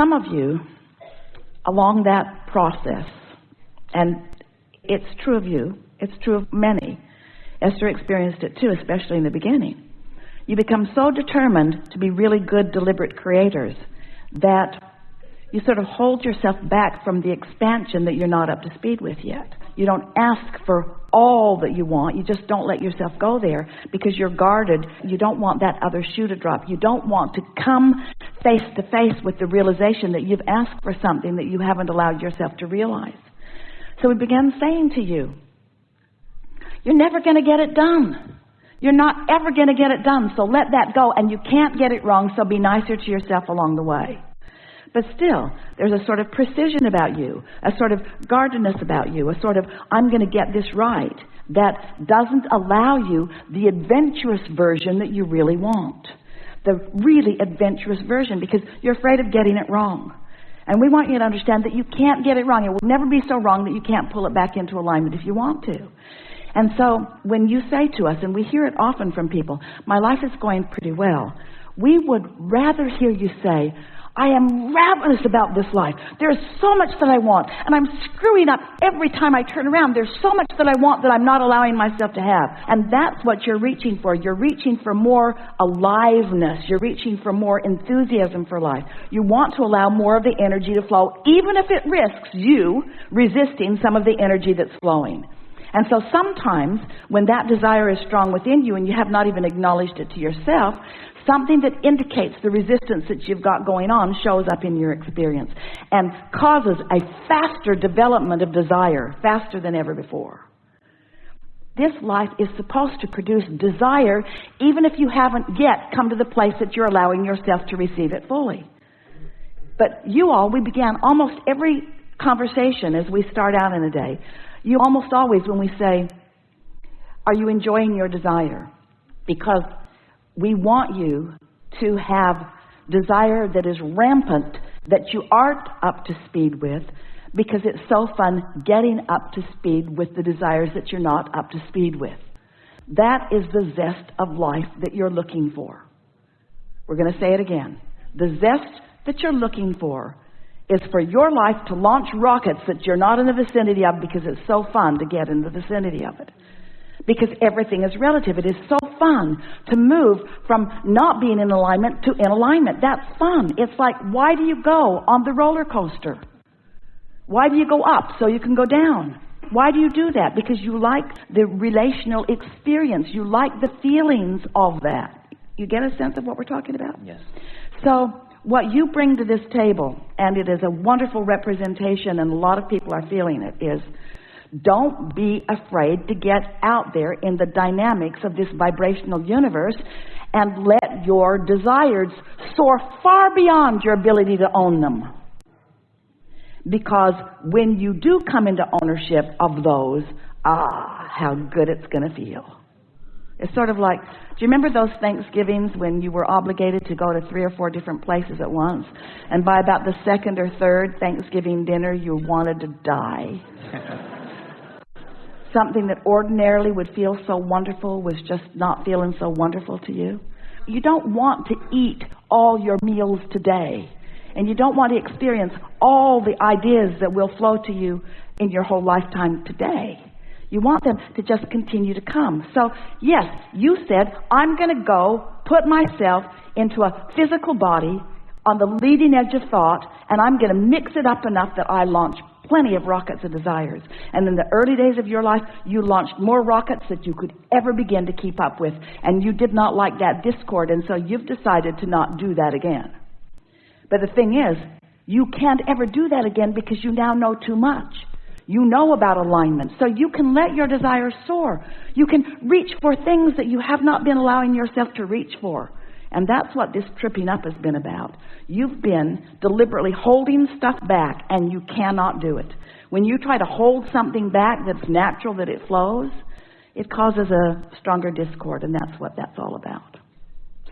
some of you, along that process, and it's true of you, it's true of many. Esther experienced it too, especially in the beginning. You become so determined to be really good, deliberate creators that you sort of hold yourself back from the expansion that you're not up to speed with yet. You don't ask for all that you want. You just don't let yourself go there because you're guarded. You don't want that other shoe to drop. You don't want to come face to face with the realization that you've asked for something that you haven't allowed yourself to realize. So we began saying to you, you're never going to get it done. You're not ever going to get it done. So let that go. And you can't get it wrong. So be nicer to yourself along the way. But still, there's a sort of precision about you, a sort of guardedness about you, a sort of, I'm going to get this right, that doesn't allow you the adventurous version that you really want. The really adventurous version, because you're afraid of getting it wrong. And we want you to understand that you can't get it wrong. It will never be so wrong that you can't pull it back into alignment if you want to. And so when you say to us, and we hear it often from people, my life is going pretty well, we would rather hear you say, I am ravenous about this life. There's so much that I want, and I'm screwing up every time I turn around. There's so much that I want that I'm not allowing myself to have. And that's what you're reaching for. You're reaching for more aliveness. You're reaching for more enthusiasm for life. You want to allow more of the energy to flow, even if it risks you resisting some of the energy that's flowing. And so sometimes when that desire is strong within you and you have not even acknowledged it to yourself, something that indicates the resistance that you've got going on shows up in your experience and causes a faster development of desire, faster than ever before. This life is supposed to produce desire even if you haven't yet come to the place that you're allowing yourself to receive it fully. But we began almost every conversation as we start out in a day. You almost always, when we say, are you enjoying your desire? Because we want you to have desire that is rampant, that you aren't up to speed with, because it's so fun getting up to speed with the desires that you're not up to speed with. That is the zest of life that you're looking for. We're going to say it again. The zest that you're looking for is for your life to launch rockets that you're not in the vicinity of because it's so fun to get in the vicinity of it. Because everything is relative. It is so fun to move from not being in alignment to in alignment. That's fun. It's like, why do you go on the roller coaster? Why do you go up so you can go down? Why do you do that? Because you like the relational experience. You like the feelings of that. You get a sense of what we're talking about? Yes. So what you bring to this table, and it is a wonderful representation, and a lot of people are feeling it, is don't be afraid to get out there in the dynamics of this vibrational universe and let your desires soar far beyond your ability to own them. Because when you do come into ownership of those, how good it's going to feel. It's sort of like, do you remember those Thanksgivings when you were obligated to go to 3 or 4 different places at once? And by about the second or third Thanksgiving dinner, you wanted to die. Something that ordinarily would feel so wonderful was just not feeling so wonderful to you. You don't want to eat all your meals today. And you don't want to experience all the ideas that will flow to you in your whole lifetime today. You want them to just continue to come. So, yes, you said, I'm going to go put myself into a physical body on the leading edge of thought, and I'm going to mix it up enough that I launch plenty of rockets of desires. And in the early days of your life, you launched more rockets that you could ever begin to keep up with. And you did not like that discord, and so you've decided to not do that again. But the thing is, you can't ever do that again because you now know too much. You know about alignment, so you can let your desires soar. You can reach for things that you have not been allowing yourself to reach for. And that's what this tripping up has been about. You've been deliberately holding stuff back, and you cannot do it. When you try to hold something back that's natural, that it flows, it causes a stronger discord, and that's what that's all about.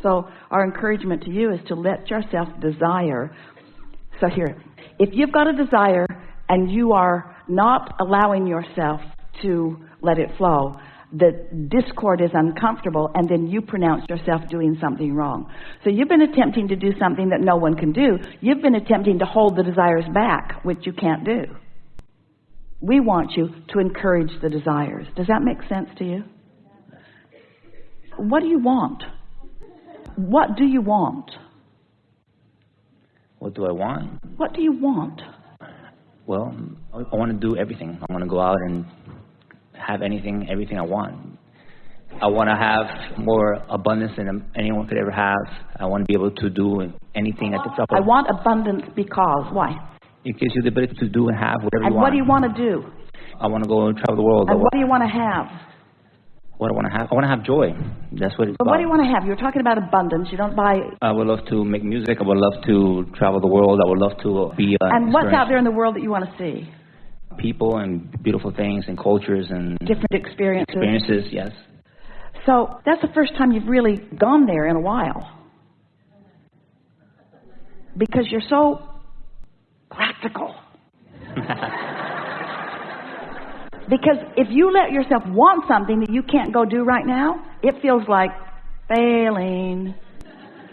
So our encouragement to you is to let yourself desire. So here, if you've got a desire and you are not allowing yourself to let it flow, The discord is uncomfortable, and then you pronounce yourself doing something wrong. So you've been attempting to do something that no one can do. You've been attempting to hold the desires back, which you can't do. We want you to encourage the desires. Does that make sense to you? What do you want? What do you want? What do I want? What do you want? Well, I want to do everything. I want to go out and have everything I want. I want to have more abundance than anyone could ever have. I want to be able to do anything at the top of... I want abundance because, why? It gives you the ability to do and have whatever you want. And what do you want to do? I want to go and travel the world. And what do you want to have? What do I want to have? I want to have joy. That's what it's about. But what do you want to have? You're talking about abundance. You don't buy... I would love to make music. I would love to travel the world. I would love to be... and what's out there in the world that you want to see? People and beautiful things and cultures and... different experiences. Experiences, yes. So that's the first time you've really gone there in a while. Because you're so practical. Because if you let yourself want something that you can't go do right now, it feels like failing.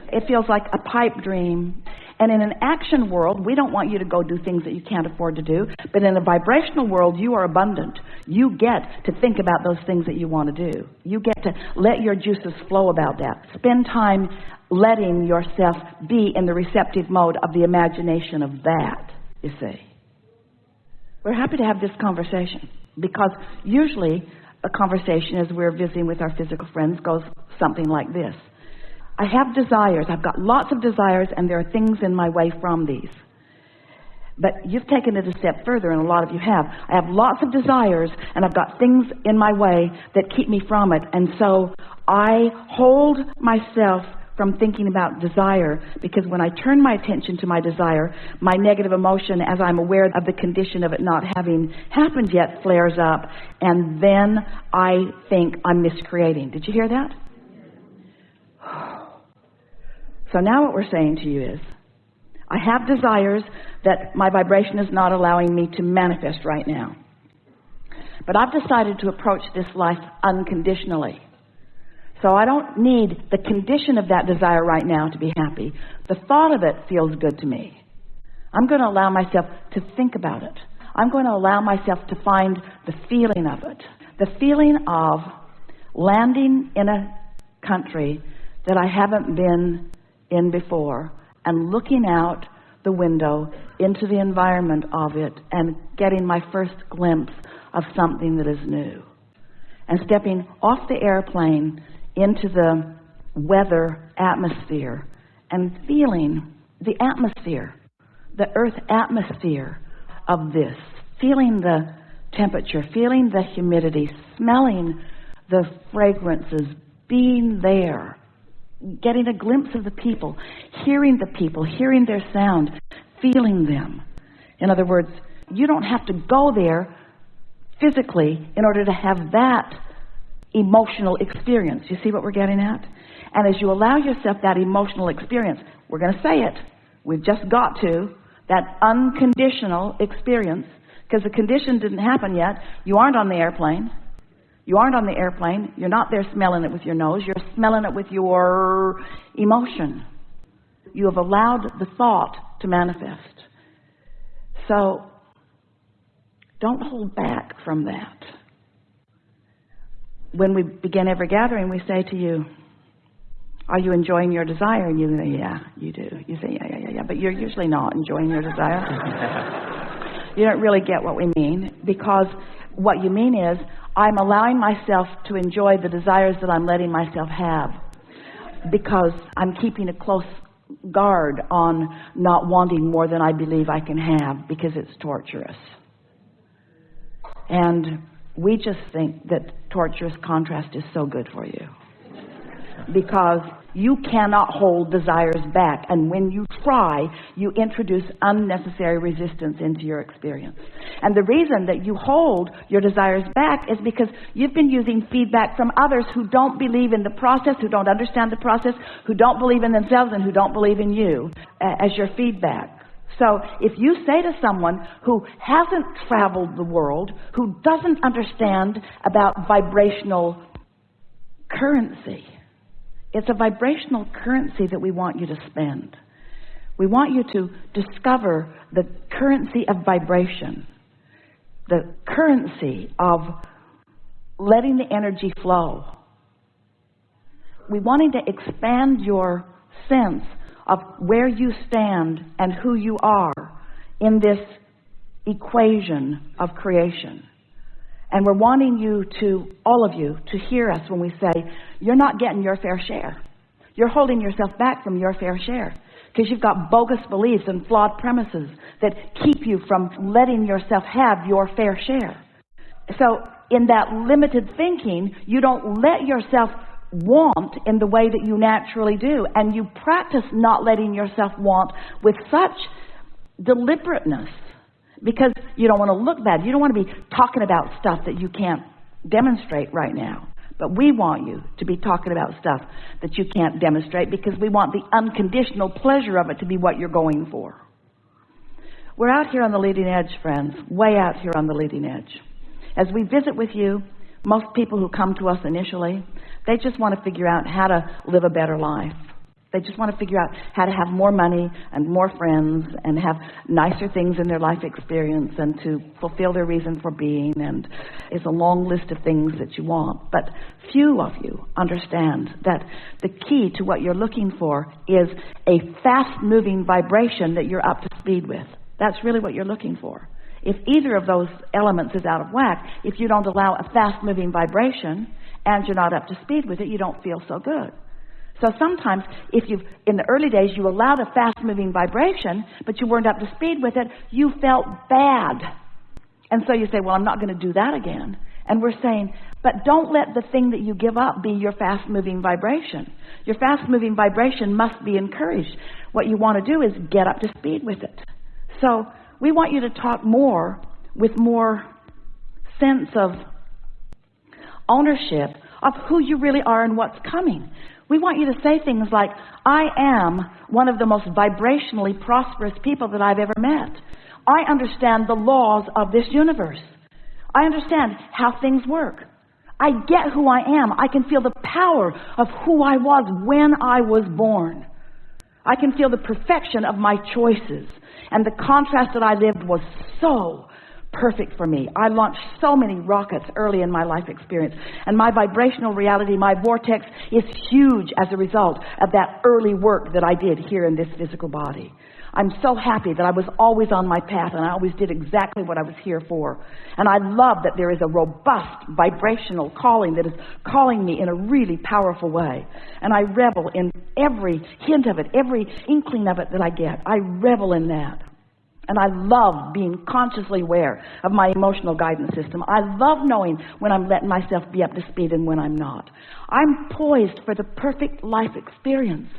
It feels like a pipe dream. And in an action world, we don't want you to go do things that you can't afford to do. But in a vibrational world, you are abundant. You get to think about those things that you want to do. You get to let your juices flow about that. Spend time letting yourself be in the receptive mode of the imagination of that, you see. We're happy to have this conversation because usually a conversation as we're visiting with our physical friends goes something like this. I have desires. I've got lots of desires, and there are things in my way from these. But you've taken it a step further, and a lot of you have. I have lots of desires, and I've got things in my way that keep me from it. And so I hold myself from thinking about desire, because when I turn my attention to my desire, my negative emotion, as I'm aware of the condition of it not having happened yet, flares up, and then I think I'm miscreating. Did you hear that? So now what we're saying to you is, I have desires that my vibration is not allowing me to manifest right now. But I've decided to approach this life unconditionally. So I don't need the condition of that desire right now to be happy. The thought of it feels good to me. I'm going to allow myself to think about it. I'm going to allow myself to find the feeling of it. The feeling of landing in a country that I haven't been in before and looking out the window into the environment of it and getting my first glimpse of something that is new. And stepping off the airplane into the weather atmosphere and feeling the atmosphere, the earth atmosphere of this, feeling the temperature, feeling the humidity, smelling the fragrances, being there, getting a glimpse of the people, hearing their sound, feeling them. In other words, you don't have to go there physically in order to have that emotional experience. You see what we're getting at? And as you allow yourself that emotional experience, we're going to say it. We've just got to that unconditional experience, because the condition didn't happen yet. You aren't on the airplane. You aren't on the airplane. You're not there smelling it with your nose. You're smelling it with your emotion. You have allowed the thought to manifest. So don't hold back from that. When we begin every gathering, we say to you, are you enjoying your desire? And you say, yeah, you do. You say, yeah. But you're usually not enjoying your desire. You don't really get what we mean, because what you mean is, I'm allowing myself to enjoy the desires that I'm letting myself have, because I'm keeping a close guard on not wanting more than I believe I can have, because it's torturous. And we just think that torturous contrast is so good for you, because you cannot hold desires back, and when you try, you introduce unnecessary resistance into your experience. And the reason that you hold your desires back is because you've been using feedback from others who don't believe in the process, who don't understand the process, who don't believe in themselves, and who don't believe in you as your feedback. So if you say to someone who hasn't traveled the world, who doesn't understand about vibrational currency, it's a vibrational currency that we want you to spend. We want you to discover the currency of vibration, the currency of letting the energy flow. We wanting to expand your sense of where you stand and who you are in this equation of creation. And we're wanting you to, all of you, to hear us when we say, you're not getting your fair share. You're holding yourself back from your fair share because you've got bogus beliefs and flawed premises that keep you from letting yourself have your fair share. So in that limited thinking, you don't let yourself want in the way that you naturally do, and you practice not letting yourself want with such deliberateness because you don't want to look bad. You don't want to be talking about stuff that you can't demonstrate right now. But we want you to be talking about stuff that you can't demonstrate because we want the unconditional pleasure of it to be what you're going for. We're out here on the leading edge, friends, way out here on the leading edge. As we visit with you, most people who come to us initially, they just want to figure out how to live a better life. They just want to figure out how to have more money and more friends and have nicer things in their life experience and to fulfill their reason for being. And it's a long list of things that you want. But few of you understand that the key to what you're looking for is a fast-moving vibration that you're up to speed with. That's really what you're looking for. If either of those elements is out of whack, if you don't allow a fast-moving vibration and you're not up to speed with it, you don't feel so good. So sometimes, if you've, in the early days, you allowed a fast-moving vibration, but you weren't up to speed with it, you felt bad. And so you say, well, I'm not going to do that again. And we're saying, but don't let the thing that you give up be your fast-moving vibration. Your fast-moving vibration must be encouraged. What you want to do is get up to speed with it. So we want you to talk more with more sense of ownership of who you really are and what's coming. We want you to say things like, I am one of the most vibrationally prosperous people that I've ever met. I understand the laws of this universe. I understand how things work. I get who I am. I can feel the power of who I was when I was born. I can feel the perfection of my choices. And the contrast that I lived was so perfect for me. I launched so many rockets early in my life experience. And my vibrational reality, my vortex, is huge as a result of that early work that I did here in this physical body. I'm so happy that I was always on my path and I always did exactly what I was here for. And I love that there is a robust vibrational calling that is calling me in a really powerful way. And I revel in every hint of it, every inkling of it that I get. I revel in that. And I love being consciously aware of my emotional guidance system. I love knowing when I'm letting myself be up to speed and when I'm not. I'm poised for the perfect life experience.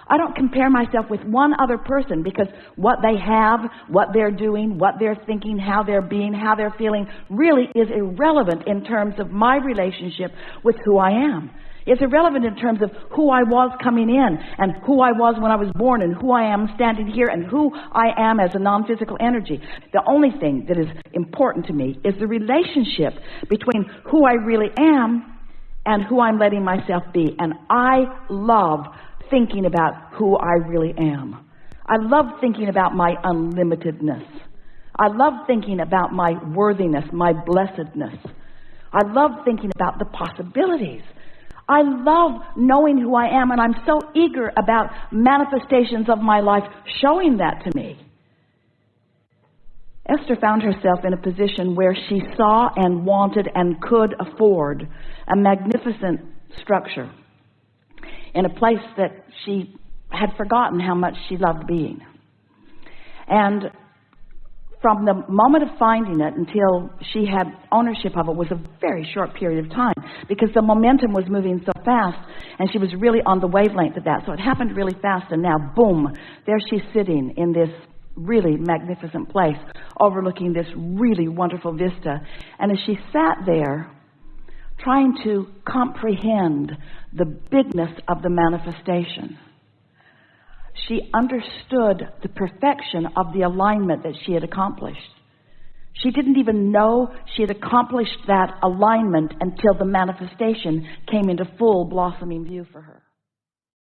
I don't compare myself with one other person because what they have, what they're doing, what they're thinking, how they're being, how they're feeling really is irrelevant in terms of my relationship with who I am. It's irrelevant in terms of who I was coming in and who I was when I was born and who I am standing here and who I am as a non-physical energy. The only thing that is important to me is the relationship between who I really am and who I'm letting myself be. And I love thinking about who I really am. I love thinking about my unlimitedness. I love thinking about my worthiness, my blessedness. I love thinking about the possibilities. I love knowing who I am, and I'm so eager about manifestations of my life showing that to me. Esther found herself in a position where she saw and wanted and could afford a magnificent structure in a place that she had forgotten how much she loved being. And from the moment of finding it until she had ownership of it was a very short period of time because the momentum was moving so fast and she was really on the wavelength of that. So it happened really fast, and now, boom, there she's sitting in this really magnificent place overlooking this really wonderful vista. And as she sat there trying to comprehend the bigness of the manifestation, She understood the perfection of the alignment that she had accomplished. She didn't even know she had accomplished that alignment until the manifestation came into full blossoming view for her.